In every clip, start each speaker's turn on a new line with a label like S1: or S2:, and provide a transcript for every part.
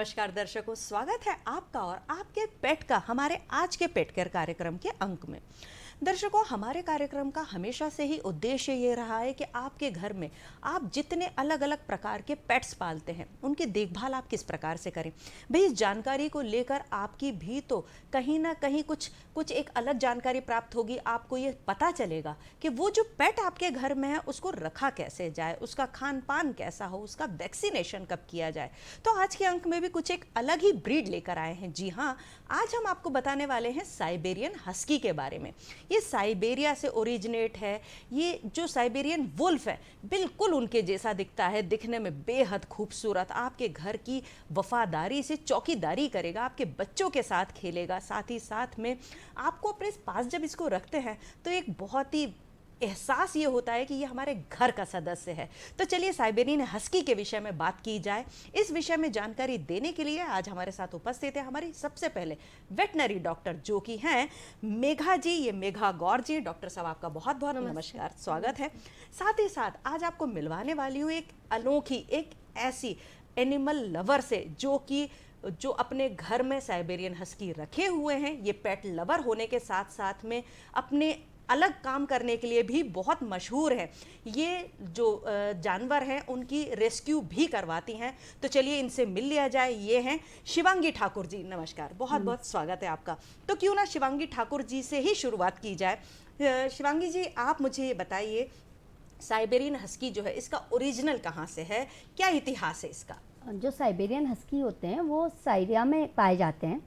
S1: नमस्कार दर्शकों, स्वागत है आपका और आपके पेट का हमारे आज के पेट केयर कार्यक्रम के अंक में। दर्शकों, हमारे कार्यक्रम का हमेशा से ही उद्देश्य ये रहा है कि आपके घर में आप जितने अलग अलग प्रकार के पेट्स पालते हैं उनकी देखभाल आप किस प्रकार से करें। भाई, इस जानकारी को लेकर आपकी भी तो कहीं ना कहीं कुछ एक अलग जानकारी प्राप्त होगी। आपको ये पता चलेगा कि वो जो पेट आपके घर में है उसको रखा कैसे जाए, उसका खान पान कैसा हो, उसका वैक्सीनेशन कब किया जाए। तो आज के अंक में भी कुछ एक अलग ही ब्रीड लेकर आए हैं। जी हाँ, आज हम आपको बताने वाले हैं साइबेरियन हस्की के बारे में। ये साइबेरिया से ओरिजिनेट है। ये जो साइबेरियन वुल्फ है बिल्कुल उनके जैसा दिखता है, दिखने में बेहद खूबसूरत, आपके घर की वफादारी से चौकीदारी करेगा, आपके बच्चों के साथ खेलेगा, साथ ही साथ में आपको अपने पास जब इसको रखते हैं तो एक बहुत ही एहसास ये होता है कि ये हमारे घर का सदस्य है। तो चलिए साइबेरियन हस्की के विषय में बात की जाए। इस विषय में जानकारी देने के लिए आज हमारे साथ उपस्थित है हमारी सबसे पहले वेटनरी डॉक्टर जो कि हैं मेघा जी। ये मेघा गौर जी। डॉक्टर साहब, आपका बहुत बहुत नमस्कार, स्वागत है। साथ ही साथ आज आपको मिलवाने वाली हूँ एक अनोखी, एक ऐसी एनिमल लवर से जो अपने घर में साइबेरियन हस्की रखे हुए हैं। ये पेट लवर होने के साथ साथ में अपने अलग काम करने के लिए भी बहुत मशहूर है। ये जो जानवर हैं उनकी रेस्क्यू भी करवाती हैं। तो चलिए इनसे मिल लिया जाए। ये हैं शिवांगी ठाकुर जी। नमस्कार, बहुत बहुत स्वागत है आपका। तो क्यों ना शिवांगी ठाकुर जी से ही शुरुआत की जाए। शिवांगी जी, आप मुझे ये बताइए, साइबेरियन हस्की जो है इसका ओरिजिनल कहाँ से है, क्या इतिहास है इसका?
S2: जो साइबेरियन हस्की होते हैं वो साइरिया में पाए जाते हैं,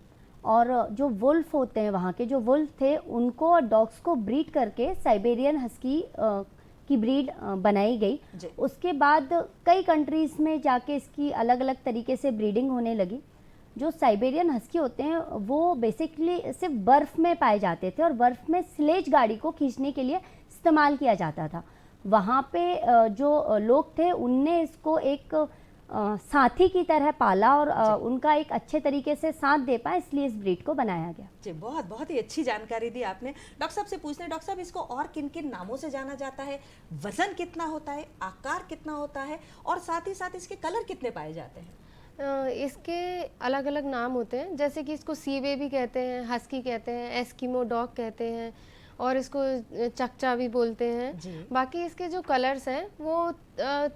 S2: और जो वुल्फ होते हैं वहाँ के जो वुल्फ थे उनको और डॉग्स को ब्रीड करके साइबेरियन हस्की की ब्रीड बनाई गई। उसके बाद कई कंट्रीज़ में जाके इसकी अलग अलग तरीके से ब्रीडिंग होने लगी। जो साइबेरियन हस्की होते हैं वो बेसिकली सिर्फ बर्फ़ में पाए जाते थे और बर्फ़ में स्लेज गाड़ी को खींचने के लिए इस्तेमाल किया जाता था। वहाँ पे जो लोग थे उनने इसको एक साथी की तरह पाला और उनका एक अच्छे तरीके से साथ दे पाए, इसलिए इस ब्रीड को बनाया गया।
S1: जी, बहुत बहुत ही अच्छी जानकारी दी आपने। डॉक्टर साहब से पूछते हैं, डॉक्टर साहब इसको और किन किन नामों से जाना जाता है? वजन कितना होता है, आकार कितना होता है, और साथ ही साथ इसके कलर कितने पाए जाते हैं?
S3: इसके अलग अलग नाम होते हैं, जैसे कि इसको सी बेबी कहते हैं, हस्की कहते हैं, एस्किमो डॉग कहते हैं, और इसको चकचा भी बोलते हैं। बाकी इसके जो कलर्स हैं वो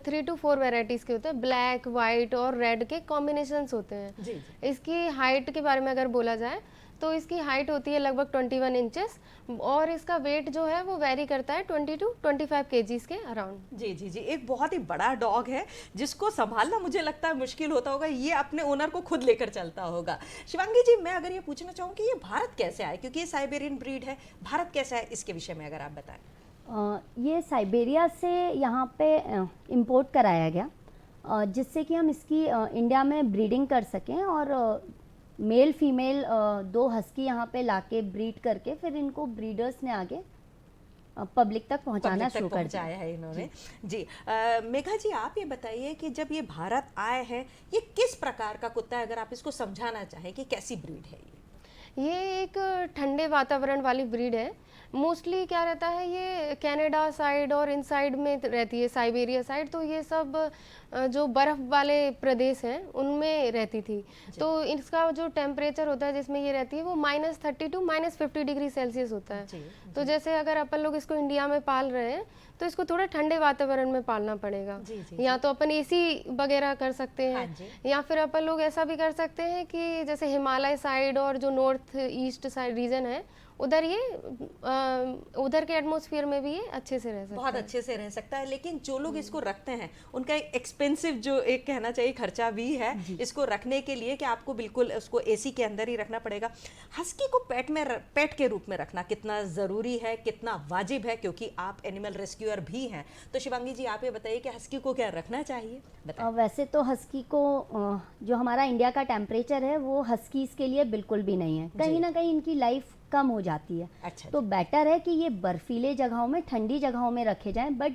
S3: 3 to 4 वैरायटीज़ के होते हैं। ब्लैक, वाइट और रेड के कॉम्बिनेशंस होते हैं। इसकी हाइट के बारे में अगर बोला जाए तो इसकी हाइट होती है लगभग 21 इंचेस, और इसका वेट जो है वो वेरी करता है 20 to 25 kgs के अराउंड।
S1: जी जी जी, एक बहुत ही बड़ा डॉग है जिसको संभालना मुझे लगता है मुश्किल होता होगा। ये अपने ओनर को खुद लेकर चलता होगा। शिवांगी जी, मैं अगर ये पूछना चाहूँ कि ये भारत कैसे आए, क्योंकि ये साइबेरियन ब्रीड है, भारत कैसे आए, इसके विषय में अगर आप बताएं।
S2: ये साइबेरिया से यहाँ पे इम्पोर्ट कराया गया, जिससे कि हम इसकी इंडिया में ब्रीडिंग कर सकें, और मेल फीमेल 2 हस्की यहाँ पे लाके ब्रीड करके फिर इनको ब्रीडर्स ने आगे पब्लिक तक पहुँचाना शुरू कर दिया
S1: है इन्होंने। जी, मेघा जी, आप ये बताइए कि जब ये भारत आए हैं, ये किस प्रकार का कुत्ता है? अगर आप इसको समझाना चाहें कि कैसी ब्रीड है
S3: ये एक ठंडे वातावरण वाली ब्रीड है। मोस्टली क्या रहता है, ये कनाडा साइड और इन साइड में रहती है, साइबेरिया साइड। तो ये सब जो बर्फ़ वाले प्रदेश हैं उनमें रहती थी। तो इसका जो टेम्परेचर होता है जिसमें ये रहती है वो -30 to -50 डिग्री सेल्सियस होता है। तो जैसे अगर अपन लोग इसको इंडिया में पाल रहे हैं तो इसको थोड़ा ठंडे वातावरण में पालना पड़ेगा। या तो अपन एसी वगैरह कर सकते हैं, या फिर अपन लोग ऐसा भी कर सकते हैं कि जैसे हिमालय साइड और जो नॉर्थ ईस्ट साइड रीजन है उधर ये उधर के एटमॉस्फेयर में भी ये अच्छे से रह सकता है,
S1: बहुत अच्छे से रह सकता है। लेकिन जो लोग इसको रखते हैं उनका एक एक्सपेंसिव, जो एक कहना चाहिए, खर्चा भी है इसको रखने के लिए, कि आपको बिल्कुल उसको एसी के अंदर ही रखना पड़ेगा। हस्की को पेट के रूप में रखना कितना ज़रूरी है, कितना वाजिब है, क्योंकि आप एनिमल रेस्क्यूअर भी हैं। तो शिवांगी जी, आप ये बताइए कि हस्की को क्या रखना चाहिए?
S2: वैसे तो हस्की को जो हमारा इंडिया का टेम्परेचर है वो हस्कीज के लिए बिल्कुल भी नहीं है। कहीं ना कहीं इनकी लाइफ कम हो जाती है। तो बेटर है कि ये बर्फीले जगहों में, ठंडी जगहों में रखे जाएं। बट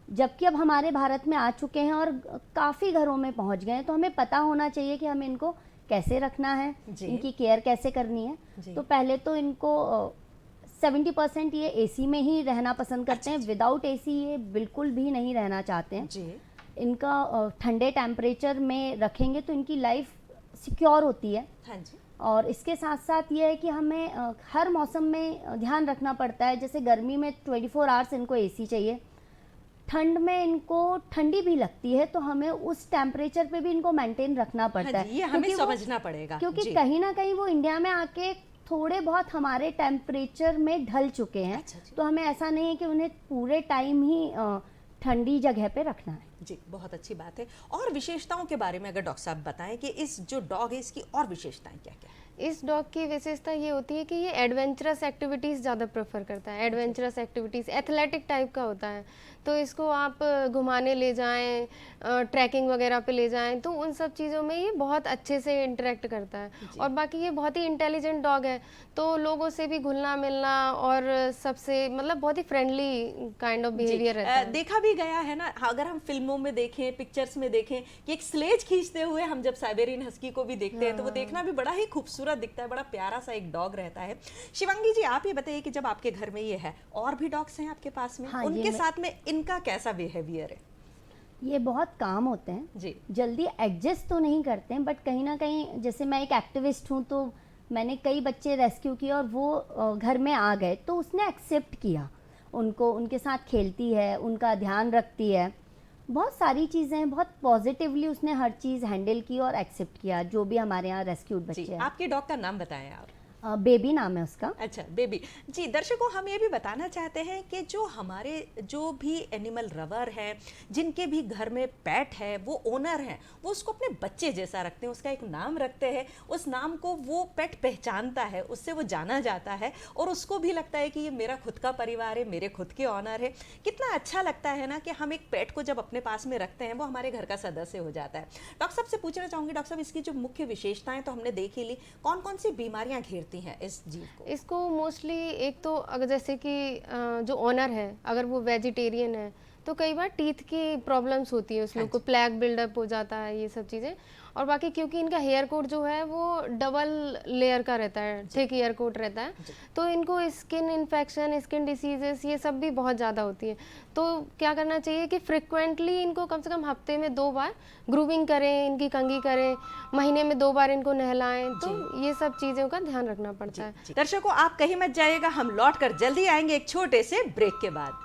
S2: जबकि अब हमारे भारत में आ चुके हैं और काफ़ी घरों में पहुंच गए हैं, तो हमें पता होना चाहिए कि हमें इनको कैसे रखना है, इनकी केयर कैसे करनी है। तो पहले तो इनको 70% ये एसी में ही रहना पसंद करते हैं। विदाउट एसी ये बिल्कुल भी नहीं रहना चाहते हैं। इनका ठंडे टेम्परेचर में रखेंगे तो इनकी लाइफ सिक्योर होती है।
S1: हाँ जी।
S2: और इसके साथ साथ ये है कि हमें हर मौसम में ध्यान रखना पड़ता है। जैसे गर्मी में 24 आवर्स इनको एसी चाहिए, ठंड में इनको ठंडी भी लगती है, तो हमें उस टेम्परेचर पे भी इनको मेंटेन रखना पड़ता
S1: हाँ जी,
S2: है।
S1: ये हमें
S2: क्योंकि
S1: समझना पड़ेगा
S2: क्योंकि
S1: जी।
S2: कहीं ना कहीं वो इंडिया में आके थोड़े बहुत हमारे टेम्परेचर में ढल चुके हैं।
S1: अच्छा जी।
S2: तो हमें ऐसा नहीं है कि उन्हें पूरे टाइम ही ठंडी जगह पे रखना है।
S1: जी, बहुत अच्छी बात है। और विशेषताओं के बारे में अगर डॉक्टर साहब बताएं कि इस जो डॉग है इसकी और विशेषताएं क्या क्या है?
S3: इस डॉग की विशेषता ये होती है कि ये एडवेंचरस एक्टिविटीज़ ज़्यादा प्रेफर करता है। एडवेंचरस एक्टिविटीज़, एथलेटिक टाइप का होता है, तो इसको आप घुमाने ले जाएं, ट्रैकिंग वगैरह पे ले जाएं, तो उन सब चीज़ों में ये बहुत अच्छे से इंटरेक्ट करता है। और बाकी ये बहुत ही इंटेलिजेंट डॉग है, तो लोगों से भी घुलना मिलना और सबसे मतलब बहुत ही फ्रेंडली काइंड ऑफ बिहेवियर रहता है।
S1: देखा भी गया है ना, अगर हम फिल्मों में देखें, पिक्चर्स में देखें कि एक स्लेज खींचते हुए हम जब साइबेरियन हस्की को भी देखते हैं तो वो देखना भी बड़ा ही खूबसूरत दिखता है, बड़ा प्यारा सा एक डॉग रहता है। शिवांगी जी, आप ये बताइए कि जब आपके घर में ये है, और भी डॉग्स हैं आपके पास में?
S2: हाँ,
S1: उनके साथ में इनका कैसा बिहेवियर है?
S2: ये बहुत काम होते हैं
S1: जी।
S2: जल्दी एडजस्ट तो नहीं करते हैं, बट कहीं ना कहीं जैसे मैं एक एक्टिविस्ट हूँ, तो मैंने कई बच्चे रेस्क्यू किए और वो घर में आ गए, तो उसने एक्सेप्ट किया उनको, उनके साथ खेलती है, उनका ध्यान रखती है, बहुत सारी चीज़ें, बहुत पॉजिटिवली उसने हर चीज़ हैंडल की और एक्सेप्ट किया जो भी हमारे यहाँ रेस्क्यूड बच्चे
S1: जी,
S2: हैं।
S1: आपके डॉग का नाम बताएं आप।
S2: बेबी नाम है उसका।
S1: अच्छा, बेबी जी। दर्शकों, हम ये भी बताना चाहते हैं कि जो हमारे जो भी एनिमल रवर हैं, जिनके भी घर में पेट है, वो ओनर हैं, वो उसको अपने बच्चे जैसा रखते हैं, उसका एक नाम रखते हैं, उस नाम को वो पेट पहचानता है, उससे वो जाना जाता है और उसको भी लगता है कि ये मेरा खुद का परिवार है, मेरे खुद के ऑनर है। कितना अच्छा लगता है ना कि हम एक पेट को जब अपने पास में रखते हैं वो हमारे घर का सदस्य हो जाता है। डॉक्टर साहब से पूछना चाहूँगी, डॉक्टर साहब इसकी जो मुख्य विशेषताएं तो हमने देख ही ली, कौन कौन सी बीमारियां घेरती हैं इस जीव को?
S3: इसको मोस्टली एक तो अगर जैसे कि जो ओनर है अगर वो वेजिटेरियन है तो कई बार टीथ की प्रॉब्लम्स होती है, उस लोग को प्लैक बिल्डअप हो जाता है, ये सब चीज़ें। और बाकी क्योंकि इनका हेयर कोट जो है वो डबल लेयर का रहता है, थिक हेयर कोट रहता है, तो इनको स्किन इन्फेक्शन, स्किन डिसीजेस ये सब भी बहुत ज़्यादा होती है। तो क्या करना चाहिए कि फ्रिक्वेंटली इनको कम से कम हफ्ते में 2 बार ग्रूमिंग करें, इनकी कंघी करें, महीने में 2 बार इनको नहलाएं, तो ये सब चीज़ों का ध्यान रखना पड़ता है।
S1: दर्शकों, आप कहीं मत जाइएगा, हम लौट कर जल्दी आएंगे एक छोटे से ब्रेक के बाद।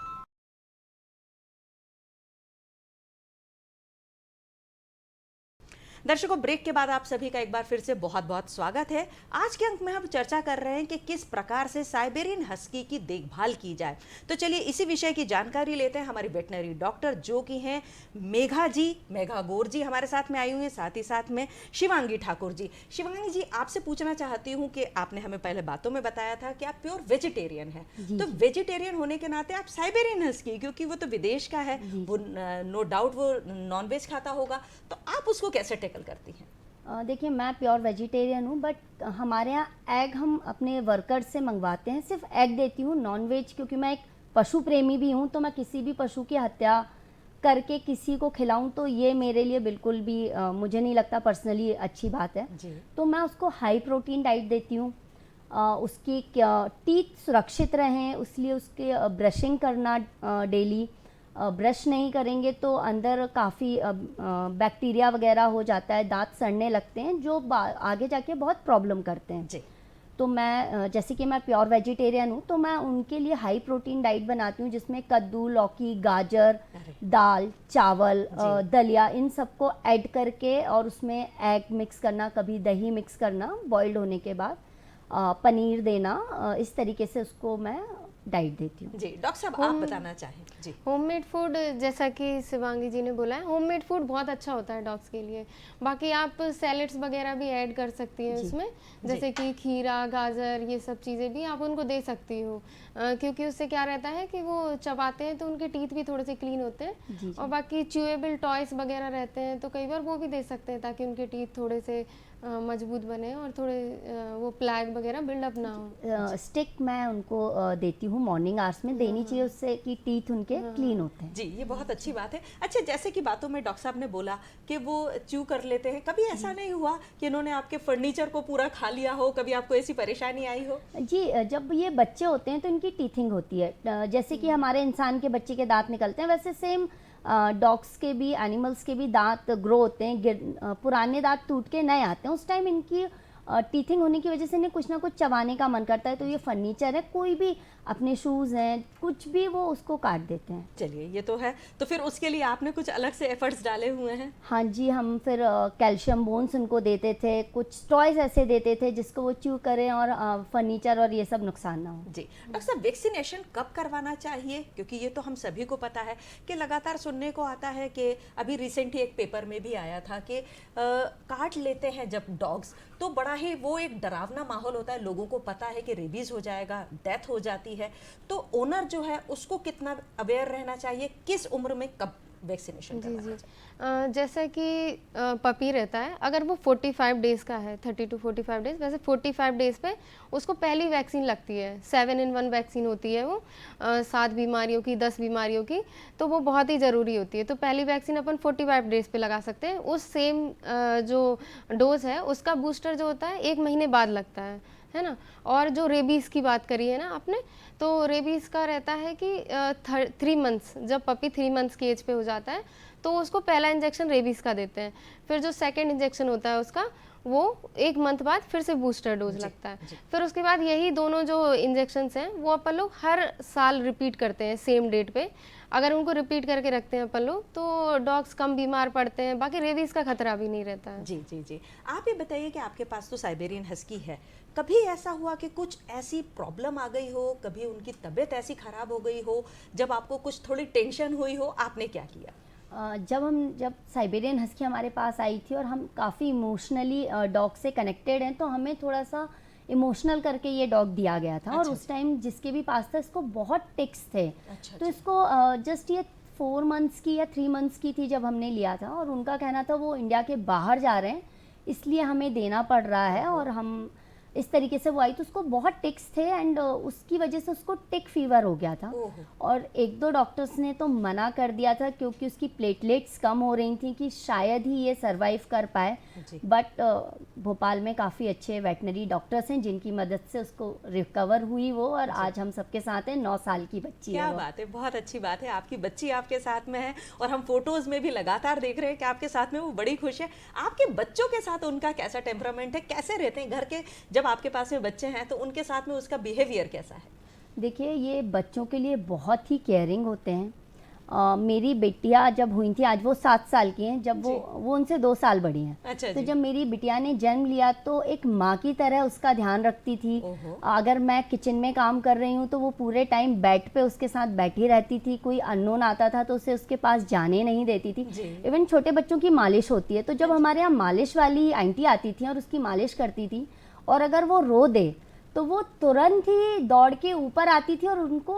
S1: दर्शकों, ब्रेक के बाद आप सभी का एक बार फिर से बहुत बहुत स्वागत है। आज के अंक में हम चर्चा कर रहे हैं कि किस प्रकार से साइबेरियन हस्की की देखभाल की जाए। तो चलिए इसी विषय की जानकारी लेते हैं। हमारी वेटनरी डॉक्टर जो कि हैं मेघा गौर जी हमारे साथ में आई हुई हैं, साथ ही साथ में शिवांगी ठाकुर जी। शिवांगी जी, आपसे पूछना चाहती हूँ कि आपने हमें पहले बातों में बताया था कि आप प्योर वेजिटेरियन हैं, तो वेजिटेरियन होने के नाते आप साइबेरियन हस्की, क्योंकि वो तो विदेश का है, वो नो डाउट वो नॉनवेज खाता होगा, तो आप उसको कैसे टैकल करती हैं?
S2: देखिए, मैं प्योर वेजिटेरियन हूँ, बट हमारे यहाँ एग हम अपने वर्कर्स से मंगवाते हैं, सिर्फ एग देती हूँ, नॉन वेज, क्योंकि मैं एक पशु प्रेमी भी हूँ, तो मैं किसी भी पशु की हत्या करके किसी को खिलाऊं तो ये मेरे लिए बिल्कुल भी मुझे नहीं लगता पर्सनली अच्छी बात है
S1: जी।
S2: तो मैं उसको हाई प्रोटीन डाइट देती हूँ। उसकी टीथ सुरक्षित रहें इसलिए उसके ब्रशिंग करना डेली, ब्रश नहीं करेंगे तो अंदर काफ़ी बैक्टीरिया वगैरह हो जाता है, दांत सड़ने लगते हैं जो आगे जाके बहुत प्रॉब्लम करते हैं
S1: जी।
S2: तो मैं जैसे कि मैं प्योर वेजिटेरियन हूँ तो मैं उनके लिए हाई प्रोटीन डाइट बनाती हूँ जिसमें कद्दू, लौकी, गाजर, दाल, चावल, दलिया, इन सबको ऐड करके और उसमें एग मिक्स करना, कभी दही मिक्स करना बॉइल्ड होने के बाद, पनीर देना, इस तरीके से उसको मैं डाइट देती हूँ।
S1: जी डॉक्टर साहब आप बताना चाहें। जी
S3: होममेड फूड, जैसा कि शिवांगी जी ने बोला है, होममेड फूड बहुत अच्छा होता है डॉग्स के लिए। बाकी आप सैलेड्स वगैरह भी ऐड कर सकती हैं उसमें, जैसे कि खीरा, गाजर, ये सब चीज़ें भी आप उनको दे सकती हो, क्योंकि उससे क्या रहता है कि वो चबाते हैं तो उनके टीथ भी थोड़े से क्लीन होते हैं। और बाकी च्यूएबल टॉयस वगैरह रहते हैं तो कई बार वो भी दे सकते हैं ताकि उनके टीथ थोड़े से मजबूत बने और थोड़े वो प्लैग वगैरह बिल्डअप ना हो।
S2: स्टिक मैं उनको देती हूँ, मॉर्निंग आवर्स में देनी चाहिए, उससे कि टीथ उनके क्लीन होते हैं।
S1: जी, ये बहुत अच्छी बात है। अच्छा, जैसे कि बातों में डॉक्टर साहब ने बोला कि वो च्यू कर लेते हैं, कभी ऐसा नहीं हुआ कि इन्होंने आपके फर्नीचर को पूरा खा लिया हो, कभी आपको ऐसी परेशानी आई हो?
S2: जी, जब ये बच्चे होते हैं तो इनकी टीथिंग होती है, जैसे कि हमारे इंसान के बच्चे के दांत निकलते हैं वैसे सेम डॉग्स के भी, एनिमल्स के भी दांत ग्रो होते हैं, पुराने दांत टूट के नए आते हैं, उस टाइम इनकी टीथिंग होने की वजह से इन्हें कुछ ना कुछ चबाने का मन करता है। तो ये फर्नीचर है, कोई भी अपने शूज़ हैं, कुछ भी वो उसको काट देते हैं।
S1: चलिए ये तो है, तो फिर उसके लिए आपने कुछ अलग से एफर्ट्स डाले हुए हैं?
S2: हाँ जी, हम फिर कैल्शियम बोन्स उनको देते थे, कुछ टॉयज़ ऐसे देते थे जिसको वो च्यू करें और फर्नीचर और ये सब नुकसान ना हो।
S1: जी डॉक्टर साहब, वैक्सीनेशन कब करवाना चाहिए? क्योंकि ये तो हम सभी को पता है कि लगातार सुनने को आता है कि अभी रिसेंटली एक पेपर में भी आया था कि काट लेते हैं जब डॉग्स, तो बड़ा ही वो एक डरावना माहौल होता है, लोगों को पता है कि रेबीज हो जाएगा, डेथ हो जाती है, तो ओनर जो है उसको कितना अवेयर रहना चाहिए, किस उम्र में कब वैक्सीनेशन
S3: जी
S1: करवाना
S3: जी
S1: चाहिए?
S3: जैसे कि पपी रहता है, अगर वो 45 डेज़ का है, 30 to 45 डेज़, वैसे 45 डेज़ पे उसको पहली वैक्सीन लगती है। 7-in-1 वैक्सीन होती है वो, 7 बीमारियों की, 10 बीमारियों की, तो वो बहुत ही ज़रूरी होती है। तो पहली वैक्सीन अपन 45 डेज़ पे लगा सकते हैं। उस सेम जो डोज़ है उसका बूस्टर जो होता है 1 महीने बाद लगता है ना। और जो रेबीज़ की बात करी है ना आपने, तो रेबीज़ का रहता है कि 3 मंथ्स, जब पपी 3 मंथ्स की एज पे हो जाता है तो उसको पहला इंजेक्शन रेबीज़ का देते हैं। फिर जो सेकंड इंजेक्शन होता है उसका, वो 1 मंथ बाद फिर से बूस्टर डोज लगता है। फिर उसके बाद यही दोनों जो इंजेक्शंस हैं वो अपन लोग हर साल रिपीट करते हैं सेम डेट पे। अगर उनको रिपीट करके रखते हैं अपन लोग तो डॉग्स कम बीमार पड़ते हैं, बाकी रेबीज़ का खतरा भी नहीं रहता है।
S1: जी जी जी, आप ये बताइए कि आपके पास तो साइबेरियन हस्की है, कभी ऐसा हुआ कि कुछ ऐसी प्रॉब्लम आ गई हो, कभी उनकी तबीयत ऐसी खराब हो गई हो, जब आपको कुछ थोड़ी टेंशन हुई हो, आपने क्या किया?
S2: जब साइबेरियन हस्की हमारे पास आई थी और हम काफ़ी इमोशनली डॉग से कनेक्टेड हैं, तो हमें थोड़ा सा इमोशनल करके ये डॉग दिया गया था। और
S1: अच्छा।
S2: उस टाइम जिसके भी पास था इसको बहुत टिक्स थे।
S1: अच्छा,
S2: तो इसको जस्ट ये 4 मंथ्स की या 3 मंथ्स की थी जब हमने लिया था, और उनका कहना था वो इंडिया के बाहर जा रहे हैं इसलिए हमें देना पड़ रहा है, और हम इस तरीके से वो आई। तो उसको बहुत टिक्स थे एंड उसकी वजह से उसको टिक फीवर हो गया था।
S1: ओहो।
S2: और 1-2 डॉक्टर्स ने तो मना कर दिया था क्योंकि उसकी प्लेटलेट्स कम हो रही थी कि शायद ही ये सरवाइव कर पाए।
S1: जी।
S2: बट भोपाल में काफ़ी अच्छे वेटनरी डॉक्टर्स हैं जिनकी मदद से उसको रिकवर हुई वो, और आज हम सबके साथ हैं। 9 साल की बच्ची है
S1: क्या
S2: वो।
S1: बात है, बहुत अच्छी बात है, आपकी बच्ची आपके साथ में है और हम फोटोज में भी लगातार देख रहे हैं कि आपके साथ में वो बड़ी खुश है। आपके बच्चों के साथ उनका कैसा टेम्परामेंट है, कैसे रहते हैं घर के, जब आपके पास में बच्चे हैं तो उनके साथ में उसका बिहेवियर कैसा है?
S2: देखिए, ये बच्चों के लिए बहुत ही केयरिंग होते हैं। मेरी बिटिया जब हुई थी, आज वो 7 साल की हैं, जब वो उनसे 2 साल बड़ी हैं।
S1: अच्छा
S2: तो
S1: जी।
S2: जब मेरी बिटिया ने जन्म लिया तो एक माँ की तरह उसका ध्यान रखती थी।
S1: ओहो।
S2: अगर मैं किचन में काम कर रही हूँ तो वो पूरे टाइम बेड पे उसके साथ बैठी रहती थी। कोई अननोन आता था तो उसे उसके पास जाने नहीं देती थी।
S1: जी।
S2: इवन छोटे बच्चों की मालिश होती है, तो जब हमारे यहाँ मालिश वाली आंटी आती थी और उसकी मालिश करती थी, और अगर वो रो दे तो वो तुरंत ही दौड़ के ऊपर आती थी और उनको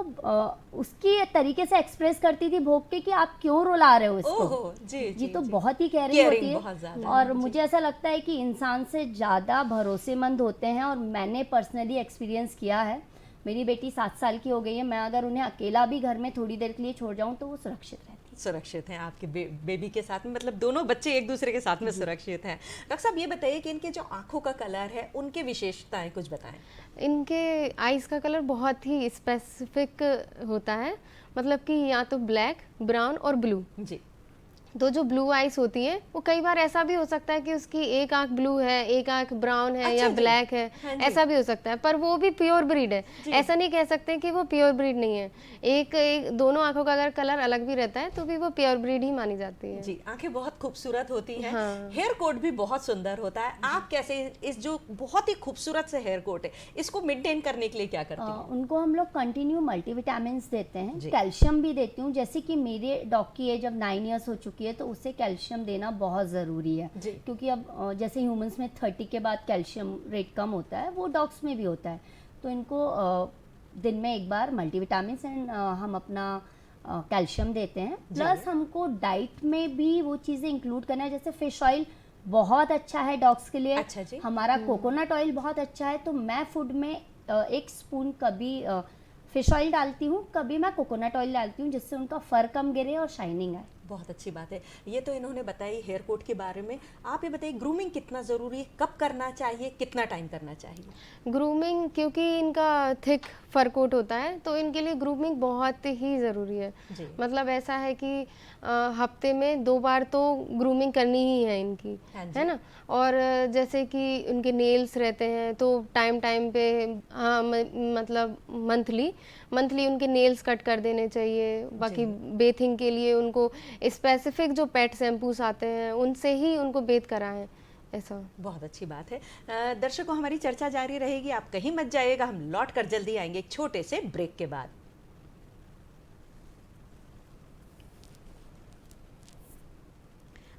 S2: उसकी तरीके से एक्सप्रेस करती थी भोग के कि आप क्यों रुला रहे हो इसको।
S1: ओहो, जी
S2: जी, तो
S1: जी।
S2: बहुत ही केयरिंग
S1: केयरिंग
S2: होती
S1: बहुत
S2: है।
S1: ज़्यादा
S2: और
S1: है, जी।
S2: मुझे ऐसा लगता है कि इंसान से ज़्यादा भरोसेमंद होते हैं, और मैंने पर्सनली एक्सपीरियंस किया है। मेरी बेटी 7 साल की हो गई है, मैं अगर उन्हें अकेला भी घर में थोड़ी देर के लिए छोड़ जाऊँ तो वो सुरक्षित रहती है।
S1: सुरक्षित हैं आपके बेबी के साथ में, मतलब दोनों बच्चे एक दूसरे के साथ में सुरक्षित हैं। डॉक्टर साहब, ये बताइए कि इनके जो आंखों का कलर है, उनके विशेषताएं कुछ बताएं।
S3: इनके आइज़ का कलर बहुत ही स्पेसिफिक होता है, मतलब कि या तो ब्लैक, ब्राउन और ब्लू।
S1: जी।
S3: तो जो ब्लू आइज होती है वो कई बार ऐसा भी हो सकता है कि उसकी एक आंख ब्लू है, एक आंख ब्राउन है,
S1: अच्छा
S3: या
S1: जी।
S3: ब्लैक है।
S1: हाँ जी।
S3: ऐसा भी हो सकता है, पर वो भी प्योर ब्रीड है।
S1: जी।
S3: ऐसा नहीं कह सकते कि वो प्योर ब्रीड नहीं है। एक दोनों आंखों का अगर कलर अलग भी रहता है तो भी वो प्योर ब्रीड ही मानी जाती है।
S1: जी, आंखें बहुत खूबसूरत होती हैं।
S3: हाँ।
S1: हेयर कोट भी बहुत सुंदर होता है। आप कैसे इस जो बहुत ही खूबसूरत से हेयर कोट है, इसको मेंटेन करने के लिए क्या करती हैं?
S2: उनको हम लोग कंटिन्यू मल्टीविटामिन्स देते हैं,
S1: जी।
S2: कैल्शियम भी देती हूँ। जैसे कि मेरे डॉग की एज अब 9 इयर्स हो चुकी है तो उसे कैल्शियम देना बहुत ज़रूरी है।
S1: जी।
S2: क्योंकि अब जैसे ह्यूमंस में 30 के बाद कैल्शियम रेट कम होता है, वो डॉग्स में भी होता है। तो इनको दिन में एक बार मल्टीविटामिन्स एंड हम अपना कैल्शियम देते हैं। प्लस हमको डाइट में भी वो चीज़ें इंक्लूड करना है, जैसे फिश ऑयल बहुत अच्छा है डॉग्स के लिए।
S1: अच्छा जी।
S2: हमारा कोकोनट ऑयल बहुत अच्छा है। तो मैं फूड में 1 स्पून कभी फिश ऑयल डालती हूँ, कभी मैं कोकोनट ऑयल डालती हूँ, जिससे उनका फर कम गिरे और शाइनिंग आए।
S1: बहुत अच्छी बात है। ये तो इन्होंने बताई हेयर कोट के बारे में। आप ये बताइए ग्रूमिंग कितना ज़रूरी है, कब करना चाहिए, कितना टाइम करना चाहिए?
S3: ग्रूमिंग, क्योंकि इनका थिक फर कोट होता है तो इनके लिए ग्रूमिंग बहुत ही ज़रूरी है।
S1: जी।
S3: मतलब ऐसा है कि हफ्ते में 2 बार तो ग्रूमिंग करनी ही है इनकी,
S1: हाँ जी।
S3: है ना? और जैसे कि उनके नेल्स रहते हैं तो टाइम टाइम पे, हाँ, मतलब मंथली उनके नेल्स कट कर देने चाहिए। बाकी बेथिंग के लिए उनको स्पेसिफिक जो पेट शैम्पूस आते हैं उनसे ही उनको बेथ कराएं, ऐसा।
S1: बहुत अच्छी बात है। दर्शकों, हमारी चर्चा जारी रहेगी, आप कहीं मत जाइएगा, हम लौट कर जल्दी आएंगे एक छोटे से ब्रेक के बाद।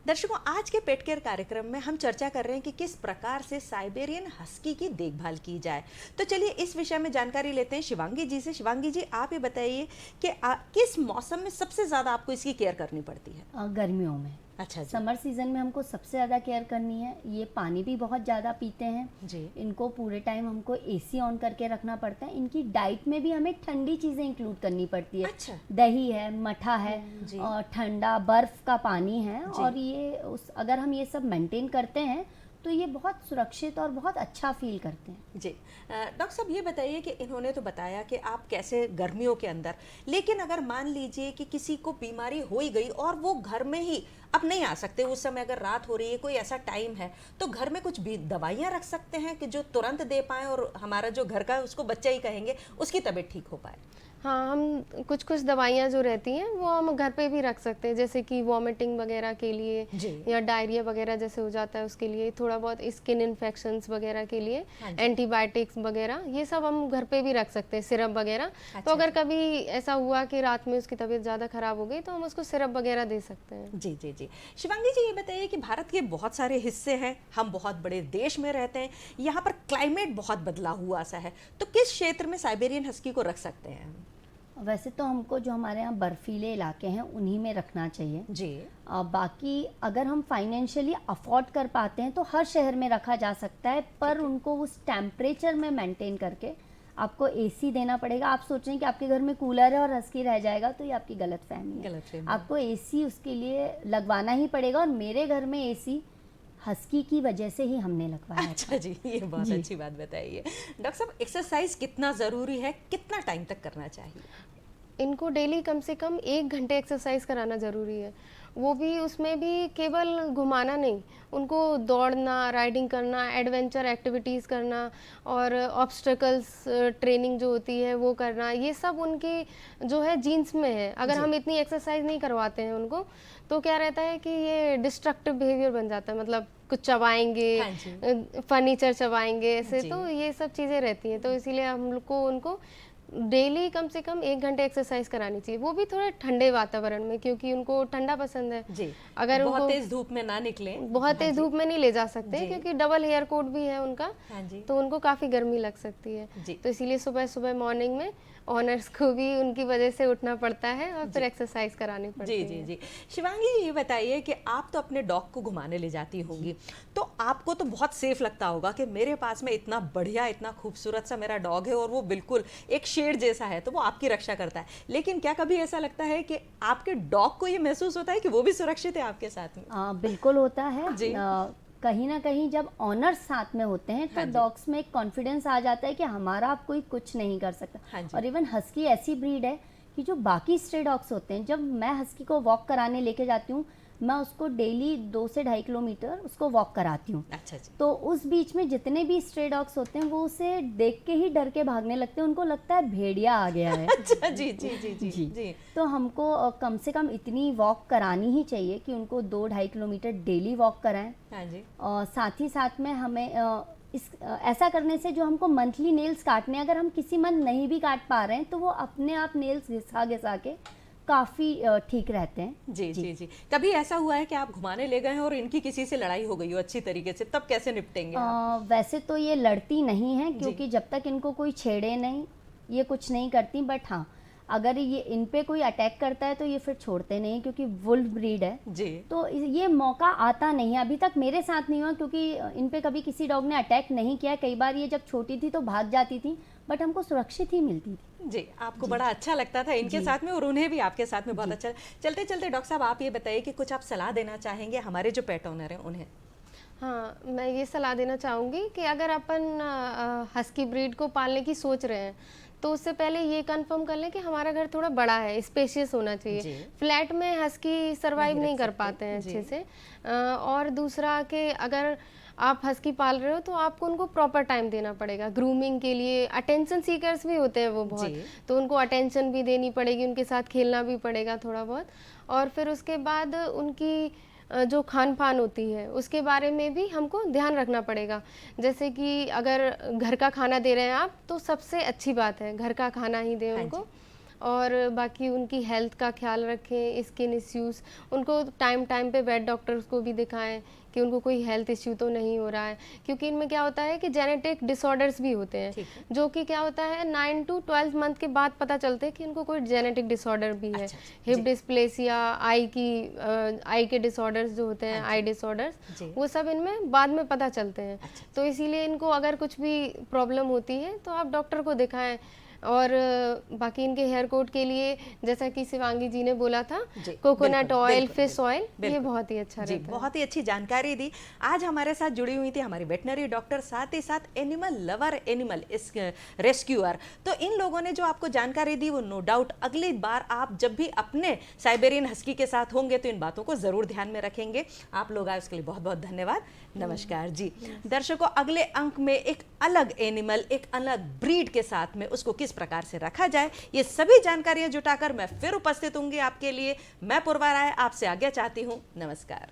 S1: दर्शकों, आज के पेट केयर कार्यक्रम में हम चर्चा कर रहे हैं कि किस प्रकार से साइबेरियन हस्की की देखभाल की जाए। तो चलिए इस विषय में जानकारी लेते हैं शिवांगी जी से। शिवांगी जी, आप ये बताइए कि किस मौसम में सबसे ज़्यादा आपको इसकी केयर करनी पड़ती है?
S2: गर्मियों में।
S1: अच्छा जी।
S2: समर सीजन में हमको सबसे ज़्यादा केयर करनी है। ये पानी भी बहुत ज़्यादा पीते हैं
S1: जी।
S2: इनको पूरे टाइम हमको एसी ऑन करके रखना पड़ता है। इनकी डाइट में भी हमें ठंडी चीज़ें इंक्लूड करनी पड़ती है।
S1: अच्छा।
S2: दही है, मठा है
S1: जी।
S2: और ठंडा बर्फ़ का पानी है।
S1: जी।
S2: और ये अगर हम ये सब मेंटेन करते हैं तो ये बहुत सुरक्षित और बहुत अच्छा फील करते हैं।
S1: जी। डॉक्टर साहब, ये बताइए कि इन्होंने तो बताया कि आप कैसे गर्मियों के अंदर, लेकिन अगर मान लीजिए कि किसी को बीमारी हो ही गई और वो घर में ही अब नहीं आ सकते, उस समय अगर रात हो रही है, कोई ऐसा टाइम है, तो घर में कुछ भी दवाइयाँ रख सकते हैं कि जो तुरंत दे पाएँ और हमारा जो घर का है उसको बच्चा ही कहेंगे, उसकी तबीयत ठीक हो पाए?
S3: हाँ, हम कुछ दवाइयाँ जो रहती हैं वो हम घर पे भी रख सकते हैं, जैसे कि वॉमिटिंग वगैरह के लिए
S1: जी।
S3: या डायरिया वगैरह जैसे हो जाता है उसके लिए, थोड़ा बहुत स्किन इन्फेक्शंस वगैरह के लिए
S1: हाँ जी।
S3: एंटीबायोटिक्स वगैरह, ये सब हम घर पे भी रख सकते हैं, सिरप वगैरह।
S1: अच्छा
S3: तो अगर
S1: जी।
S3: कभी ऐसा हुआ कि रात में उसकी तबीयत ज़्यादा ख़राब हो गई तो हम उसको सिरप वगैरह दे सकते हैं।
S1: जी जी जी। शिवांगी जी, ये बताइए कि भारत के बहुत सारे हिस्से हैं, हम बहुत बड़े देश में रहते हैं, यहाँ पर क्लाइमेट बहुत बदला हुआ सा है, तो किस क्षेत्र में साइबेरियन हस्की को रख सकते हैं हम?
S2: वैसे तो हमको जो हमारे यहाँ बर्फीले इलाके हैं उन्हीं में रखना चाहिए
S1: जी।
S2: बाकी अगर हम फाइनेंशियली अफोर्ड कर पाते हैं तो हर शहर में रखा जा सकता है, पर उनको उस टेम्परेचर में मेंटेन करके आपको एसी देना पड़ेगा। आप सोच रहे हैं कि आपके घर में कूलर है और हस्की रह जाएगा, तो ये आपकी गलतफहमी है। आपको एसी उसके लिए लगवाना ही पड़ेगा, और मेरे घर में एसी हस्की की वजह से ही हमने लगवाया।
S1: अच्छा जी, ये बहुत अच्छी बात बताइए। डॉक्टर साहब, एक्सरसाइज कितना ज़रूरी है, कितना टाइम तक करना चाहिए?
S3: इनको डेली कम से कम 1 घंटे एक्सरसाइज कराना ज़रूरी है, वो भी उसमें भी केवल घुमाना नहीं, उनको दौड़ना, राइडिंग करना, एडवेंचर एक्टिविटीज़ करना और ऑब्स्टेकल्स ट्रेनिंग जो होती है वो करना, ये सब उनकी जो है जीन्स में है। अगर हम इतनी एक्सरसाइज नहीं करवाते हैं उनको तो क्या रहता है कि ये डिस्ट्रक्टिव बिहेवियर बन जाता है, मतलब कुछ चबाएंगे,
S1: हाँ
S3: फर्नीचर चबाएंगे, ऐसे, तो ये सब चीज़ें रहती हैं। तो इसीलिए हम लोग को उनको डेली कम से कम 1 घंटे एक्सरसाइज करानी चाहिए, वो भी थोड़े ठंडे वातावरण में, क्योंकि उनको ठंडा पसंद है।
S1: जी।
S3: अगर
S1: बहुत
S3: उनको
S1: तेज धूप में ना निकलें।
S3: बहुत तेज धूप में नहीं ले जा सकते
S1: जी।
S3: क्योंकि डबल हेयर कोट भी है उनका,
S1: हाँ जी।
S3: तो उनको काफ़ी गर्मी लग सकती है।
S1: जी।
S3: तो इसीलिए सुबह सुबह मॉर्निंग में ऑनर्स को भी उनकी वजह से उठना पड़ता है और फिर एक्सरसाइज करानी पड़ती
S1: जी
S3: है।
S1: जी जी। शिवांगी जी, ये बताइए कि आप तो अपने डॉग को घुमाने ले जाती होंगी, तो आपको तो बहुत सेफ लगता होगा कि मेरे पास में इतना बढ़िया, इतना खूबसूरत सा मेरा डॉग है और वो बिल्कुल एक शेर जैसा है, तो वो आपकी रक्षा करता है। लेकिन क्या कभी ऐसा लगता है कि आपके डॉग को ये महसूस होता है कि वो भी सुरक्षित है आपके साथ में?
S2: बिल्कुल होता है
S1: जी।
S2: कहीं ना कहीं जब ऑनर्स साथ में होते हैं तो
S1: हाँ जी।
S2: डॉग्स में एक कॉन्फिडेंस आ जाता है कि हमारा अब कोई कुछ नहीं कर सकता।
S1: हाँ जी।
S2: और इवन हस्की ऐसी ब्रीड है कि जो बाकी स्ट्रे डॉग्स होते हैं, जब मैं हस्की को वॉक कराने लेके जाती हूँ, मैं उसको डेली 2 से 2.5 किलोमीटर उसको वॉक कराती हूँ।
S1: अच्छा जी।
S2: तो उस बीच में जितने भी स्ट्रे डॉग्स होते हैं वो उसे देख के ही डर के भागने लगते हैं, उनको लगता है भेड़िया आ गया है।
S1: अच्छा जी जी जी जी
S2: जी।
S1: जी।
S2: तो हमको कम से कम इतनी वॉक करानी ही चाहिए कि उनको 2-2.5 किलोमीटर डेली वॉक कराएं।
S1: हाँ जी।
S2: और साथ ही साथ में हमें ऐसा करने से जो हमको मंथली नेल्स काटने, अगर हम किसी मंथ नहीं भी काट पा रहे हैं तो वो अपने आप नेल्स घिसा घिसा के काफ़ी ठीक रहते हैं।
S1: जी जी जी। कभी ऐसा हुआ है कि आप घुमाने ले गए हैं और इनकी किसी से लड़ाई हो गई हो अच्छी तरीके से, तब कैसे निपटेंगे आप?
S2: वैसे तो ये लड़ती नहीं है क्योंकि जब तक इनको कोई छेड़े नहीं ये कुछ नहीं करती, बट हाँ अगर ये इन पे कोई अटैक करता है तो ये फिर छोड़ते नहीं, क्योंकि वुल्फ ब्रीड है
S1: जी।
S2: तो ये मौका आता नहीं है। अभी तक मेरे साथ नहीं हुआ क्योंकि इन पे कभी किसी डॉग ने अटैक नहीं किया। कई बार ये जब छोटी थी तो भाग जाती थी, बट हमको सुरक्षित ही मिलती थी।
S1: जी, आपको बड़ा अच्छा लगता था इनके साथ में और उन्हें भी आपके साथ में बहुत अच्छा। चलते चलते डॉक्टर साहब आप ये बताइए कि कुछ आप सलाह देना चाहेंगे हमारे जो पेट ओनर हैं उन्हें?
S3: हाँ, मैं ये सलाह देना चाहूँगी कि अगर अपन हस्की ब्रीड को पालने की सोच रहे हैं तो उससे पहले ये कंफर्म कर लें कि हमारा घर थोड़ा बड़ा है, स्पेशियस होना
S1: जी।
S3: चाहिए। फ्लैट में हस्की सरवाइव नहीं कर पाते हैं अच्छे से। और दूसरा कि अगर आप हस्की पाल रहे हो तो आपको उनको प्रॉपर टाइम देना पड़ेगा ग्रूमिंग के लिए। अटेंशन सीकर्स भी होते हैं वो बहुत,
S1: जी।
S3: तो उनको अटेंशन भी देनी पड़ेगी, उनके साथ खेलना भी पड़ेगा थोड़ा बहुत। और फिर उसके बाद उनकी जो खान पान होती है उसके बारे में भी हमको ध्यान रखना पड़ेगा। जैसे कि अगर घर का खाना दे रहे हैं आप तो सबसे अच्छी बात है घर का खाना ही दें
S1: हाँ
S3: उनको। और बाकी उनकी हेल्थ का ख्याल रखें, स्किन इश्यूज़ उनको टाइम टाइम पे वेट डॉक्टर्स को भी दिखाएं कि उनको कोई हेल्थ इश्यू तो नहीं हो रहा है, क्योंकि इनमें क्या होता है कि जेनेटिक डिसऑर्डर्स भी होते हैं,
S1: ठीक है।
S3: जो कि क्या होता है 9 to 12 मंथ के बाद पता चलते हैं कि इनको कोई जेनेटिक डिसऑर्डर भी है।
S1: अच्छा,
S3: हिप
S1: जी।
S3: डिस्प्लेसिया, आई के डिसऑर्डर्स जो होते हैं,
S1: हाँ
S3: आई
S1: जी।
S3: डिसऑर्डर्स,
S1: जी।
S3: वो सब इनमें बाद में पता चलते हैं।
S1: अच्छा।
S3: तो इसीलिए इनको अगर कुछ भी प्रॉब्लम होती है तो आप डॉक्टर को दिखाएं। और बाकी इनके हेयर कोट के लिए जैसा कि शिवांगी जी ने बोला था,
S1: जी,
S3: कोकोनट
S1: बिल्कुल,
S3: ऑयल,
S1: बिल्कुल,
S3: फिश ऑयल, ये
S1: बिल्कुल।
S3: बहुत ही अच्छा
S1: जी,
S3: रहता है।
S1: बहुत ही अच्छी जानकारी दी। आज हमारे साथ जुड़ी हुई थी हमारी वेटनरी डॉक्टर, साथ ही साथ एनिमल लवर, एनिमल रेस्क्यूअर। तो इन लोगों ने जो आपको जानकारी दी वो नो डाउट अगली बार आप जब भी अपने साइबेरियन हस्की के साथ होंगे तो इन बातों को जरूर ध्यान में रखेंगे। आप लोग आए उसके लिए बहुत बहुत धन्यवाद। नमस्कार जी। दर्शकों, अगले अंक में एक अलग एनिमल, एक अलग ब्रीड के साथ में उसको किस प्रकार से रखा जाए, ये सभी जानकारियां जुटाकर मैं फिर उपस्थित होंगी आपके लिए। मैं पूर्वा राय आपसे आज्ञा चाहती हूं। नमस्कार।